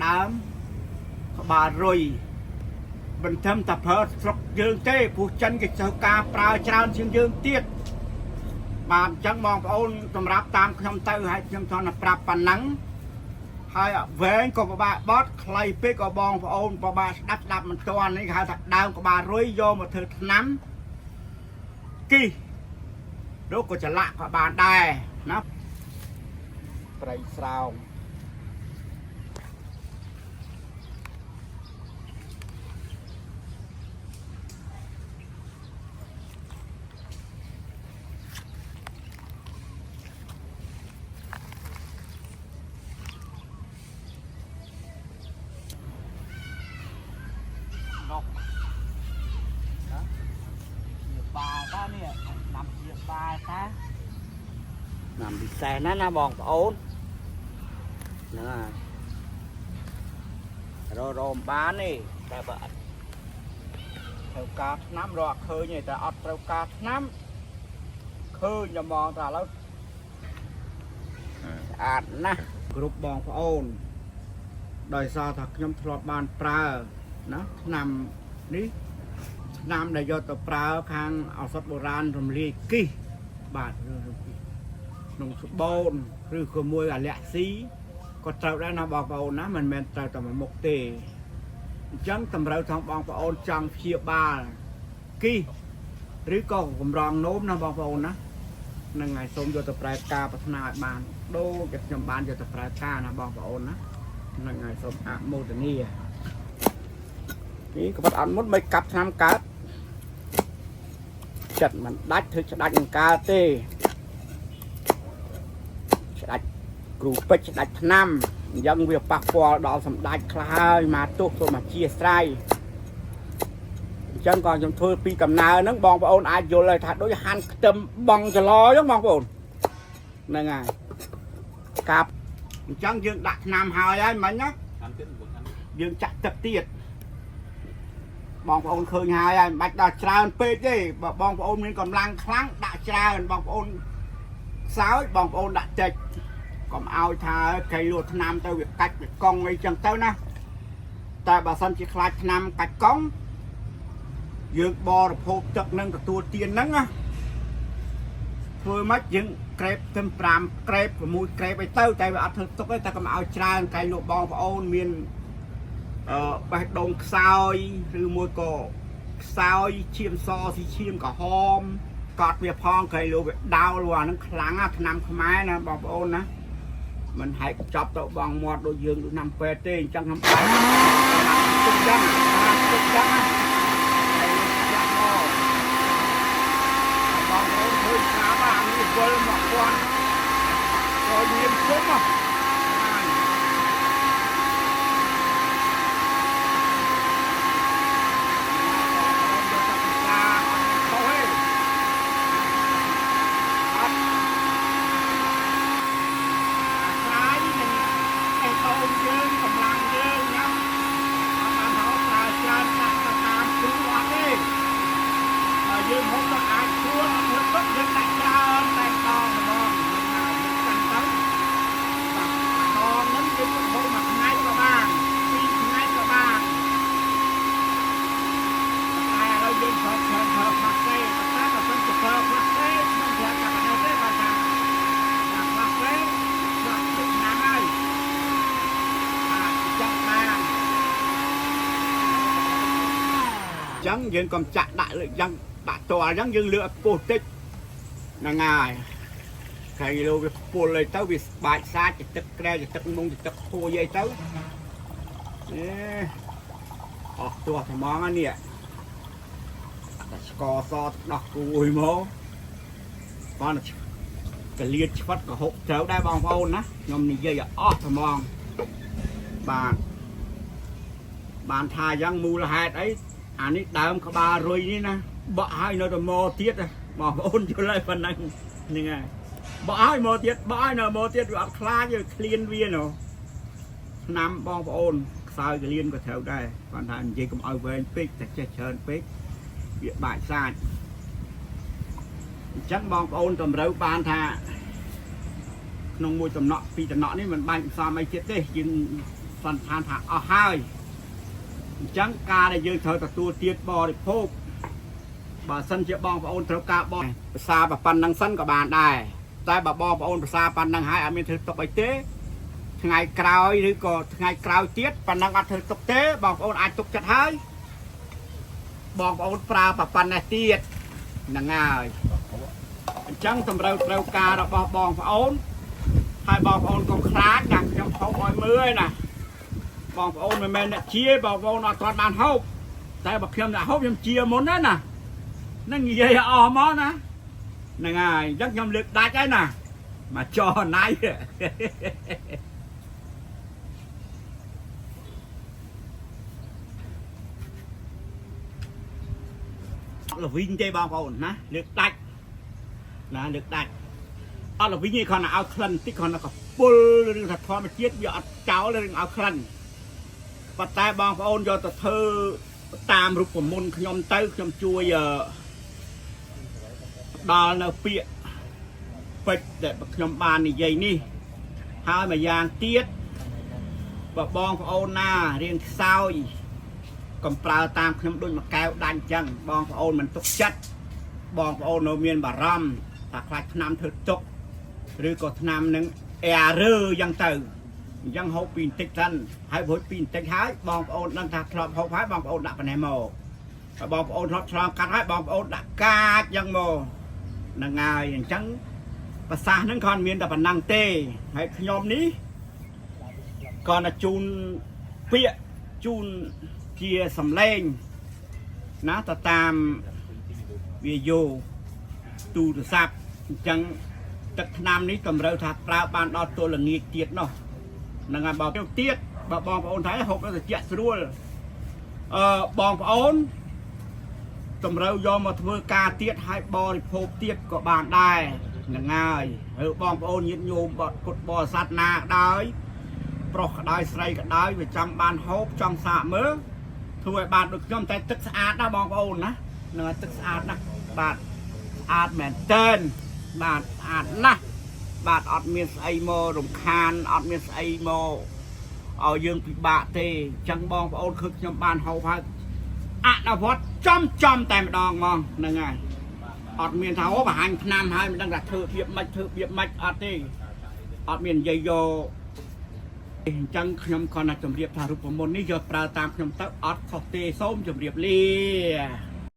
ដើមក្បាលរុយបន្ថែមតែប្រើស្រុកយើងទេព្រោះចិនគេចូលការប្រើច្រើនជាងយើងទៀតបាទអញ្ចឹងបងប្អូនសម្រាប់តាមខ្ញុំទៅហើយខ្ញុំចង់ប្រាប់ប៉ុណ្ណឹងហើយវែងក៏ពិបាកបត់ខ្លីពេកក៏បងប្អូនពិបាកស្ដាប់មិនទាន់នេះគេហៅថាដើមក្បាលរុយយកមកធ្វើថ្នាំគីដូចក៏ច្រឡាក់ក៏បានដែរណាប្រៃស្រោងនោះណាជាបាតានេះណាំជាបាតាណាំពិសេសណាស់ណាបងប្អូនហ្នឹងហើយរមបាននេះតែបើអត់ត្រូវការថ្នាំរកឃើញទេតែអត់ត្រូវការថ្នាំឃើញតែហ្មងតែឥឡូវស្អាតណាស់គ្រប់បងប្អូនដោយសារថាខ្ញុំធ្លាប់បានប្រើណាថ្នាំនេះថ្នាំដែលយកទៅប្រើខាងឱសថបុរាណរំលាយគិសបាទក្នុងស្បូនឬក៏មួយអាលាក់ស៊ីក៏ត្រូវដែរណាបងប្អូនណាមិនមែនត្រូវតែមួយមុខទេអញ្ចឹងតម្រូវថាបងប្អូនចង់ព្យាបាលគិសឬក៏កម្រងនោមណាបងប្អូនណានឹងហើយសូមយកទៅប្រើការប្រាថ្នាឲ្យបានដូចខ្ញុំបានយកទៅប្រើការណាបងប្អូនណានឹងហើយសូមអនុមោទនានេះក៏បាត់អត់មុនមិនកាប់ឆ្នាំកើតចិត្តមិនដាច់ធ្វើស្ដាច់នឹងកើតទេស្ដាច់គ្រូពេជ្រស្ដាច់ឆ្នាំអញ្ចឹងវាប៉ះពាល់ដល់សម្ដេចខ្លះហើយមកទោសសូមអធិស្ឋានអញ្ចឹងក៏ខ្ញុំធ្វើពីកំណើហ្នឹងបងប្អូនអាចយល់ហើយថាដូចហាន់ខ្ទឹមបងចឡអញ្ចឹងបងប្អូនហ្នឹងហើយកាប់អញ្ចឹងយើងដាក់ឆ្នាំហើយមិញណាយើងចាក់ទឹកទៀតបងប្អូនឃើញហើយមិនបាច់ដល់ច្រើនពេកទេបើបងប្អូនមានកម្លាំងខ្លាំងដាក់ច្រើនបងប្អូនខ្សោយបងប្អូនដាក់តិចកុំឲ្យថាគេលក់ថ្នាំទៅវាកាច់វាកង់អីចឹងទៅណាតែបើសិនជាខ្លាចថ្នាំកាច់កង់យើងបរិភោគទឹកនឹងទទួលទានហ្នឹងណាធ្វើម៉េចយើងក្រេបទៅ5ក្រេប6ក្រេបអីទៅតែវាអត់ធ្វើទុកទេតែកុំឲ្យច្រើនគេលក់បងប្អូនមានបេះដូងខ្សោយឬមួយក៏ខ្សោយឈាមសស៊ីឈាមក្រហមកត់វាផងគេលោកវាដោលអាហ្នឹងខ្លាំងណាថ្នាំខ្មែរណាបងប្អូនណាមិនហែកចប់ទៅបងមាត់ដូចយើងដូចណាំពេទ្យទេអញ្ចឹងខ្ញុំបាយទុកចឹងទុកចឹងបងប្អូនឃើញស្រាប់អានេះវល់មកគាត់ក៏មានគុំហ៎យើងកម្លាំងយើងញ៉ាំអត់បានហៅប្រើច្រើនណាស់តាមគ្រូអត់ទេយើងហូបទៅអាចគ្រូអត់ធ្វើទុកយើងដាក់ច្រើនតែតងម្ដងយើងកាន់ទៅបាទតងហ្នឹងយើងហូបមួយថ្ងៃក៏បាន2ថ្ងៃក៏បានតែឥឡូវយើងប្រើផ្លាស់ទេតែបើមិនទៅប្រើផ្លាស់ទេមិនប្រាប់ថាទេបើថាផ្លាស់ទេផ្លាស់ទឹកណាស់ហើយចឹងយើងកុំចាក់ដាក់លើយ៉ាងដាក់តអញ្ចឹងយើងលើកពោះតិចហ្នឹងហើយគេលើវាពុលអីទៅវាបាច់សាច់ទឹកក្រែទឹកមុងទឹកហួយអីទៅអស់ទោះថ្មងនេះតែស្ករសដោះគួយមកបានកលៀតឆ្វិតក៏ហុកត្រូវដែរបងប្អូនណាខ្ញុំនិយាយអស់ថ្មងបានថាយ៉ាងមូលហេតុអីអានេះដើមក្បាលរុយនេះណាបក់ឲ្យនៅតែមកទៀតបងប្អូនយល់ហើយប៉ុណ្ណឹងហ្នឹងហើយបក់ឲ្យមកទៀតបក់ឲ្យនៅមកទៀតវាអត់ខ្លាចវាឃ្លានវាណូឆ្នាំបងប្អូនខ្សោយកលៀនក៏ត្រូវដែរគាត់ថានិយាយកុំឲ្យវែងពេកតែចេះច្រើនពេកវាបាច់សាច់អញ្ចឹងបងប្អូនតម្រូវបានថាក្នុងមួយតំណក់ពីរតំណក់នេះមិនបាច់សំអីទៀតទេយើងស សន្តានថាអស់ហើយអញ្ចឹងការដែលយើងត្រូវទទួលទានបរិភោគបើសិនជាបងប្អូនត្រូវការបរិភាសាប៉ុណ្ណឹងសិនក៏បានដែរតែបើបងប្អូនភាសាប៉ុណ្ណឹងហើយអត់មានធ្វើទុកអីទេថ្ងៃក្រោយឬក៏ថ្ងៃក្រោយទៀតប៉ុណ្ណឹងអត់ធ្វើទុកទេបងប្អូនអាចទុកចិត្តហើយបងប្អូនប្រើប៉ុណ្ណេះទៀតហ្នឹងហើយអញ្ចឹងតម្រូវត្រូវការរបស់បងប្អូនហើយបងប្អូនកុំខ្លាចណាខ្ញុំហូបឲ្យមើលណាបងប្អូនមិនមែនអ្នកជាបងប្អូនអត់ទាន់បានហូបតែបើខ្ញុំអ្នកហូបខ្ញុំជាមុនណាហ្នឹងនិយាយអស់មកណាហ្នឹងហើយអញ្ចឹងខ្ញុំលើកដាច់ហើយណាមកចោណៃល្វីងទេបងប្អូនណាលើកដាច់ណាលើកដាច់អត់ល្វីងទេគ្រាន់តែឲ្យក្លិនតិចគ្រាន់តែកពុលឬថាធម្មជាតិវាអត់ចោលឬឲ្យក្លិនប៉ុន្តែបងប្អូនយកទៅធ្វើតាមរូបមន្តខ្ញុំទៅខ្ញុំជួយដល់នៅពាក្យពេចដែលខ្ញុំបាននិយាយនេះហើយមួយយ៉ាងទៀតបើបងប្អូនណារៀងខ្សោយកំប្រើតាមខ្ញុំដូចមួយកែវដាច់អញ្ចឹងបងប្អូនមិនទុកចិត្តបងប្អូននៅមានបារម្ភថាខ្លាចឆ្នាំធ្វើទុកឬក៏ឆ្នាំនឹងអែរើយ៉ាងទៅអញ្ចឹងហូបពីបន្តិចសិនហើយរួចពីបន្តិចហើយបងប្អូនដឹងថាធ្លាប់ហូបហើយបងប្អូនដាក់ប៉ុណ្ណេះមកហើយបងប្អូនធ្លាប់ឆ្លងកាត់ហើយបងប្អូនដាក់កាចយ៉ាងមកហ្នឹងហើយអញ្ចឹងប្រសាសន៍ហ្នឹងគ្រាន់មានតែប៉ុណ្ណឹងទេហើយខ្ញុំនេះក៏តែជូនពាក្យជូនជាសំឡេងណាទៅតាមវីដេអូទូរស័ព្ទអញ្ចឹងទឹកថ្នាំនេះតម្រូវថាប្រើបានដល់ទល់ល្ងាចទៀតនោះហ្នឹងហើយបងទៀតបើបងប្អូនថៃហូបទៅជាស្រួលបងប្អូនតម្រូវយកមកធ្វើការទៀតឲ្យបរិភោគទៀតក៏បានដែរហ្នឹងហើយហើយបងប្អូនញាតិញោមពុទ្ធបរិស័ទណាដែរប្រុសក៏ដោយស្រីក៏ដោយវាចាំបានហូបចង់សាកមើលធ្វើឲ្យបានដូចខ្ញុំតែទឹកស្អាតណាបងប្អូនណាហ្នឹងហើយទឹកស្អាតណាបាទស្អាតមែនតើបាទស្អាតណាស់បាទអត់មានស្អីមករំខានអត់មានស្អីមកឲ្យយើងពិបាកទេអញ្ចឹងបងប្អូនឃើញខ្ញុំបានហូបហើយអនុវត្តចំតែម្ដងហ្មងហ្នឹងហើយអត់មានថាអូបង្ហាញឆ្នាំហើយមិនដឹងថាធ្វើភាពម៉េចអត់ទេអត់មាននិយាយយកអញ្ចឹងខ្ញុំគ្រាន់តែជម្រាបថារូបមន្តនេះយកប្រើតាមខ្ញុំទៅអត់ខុសទេសូមជម្រាបលា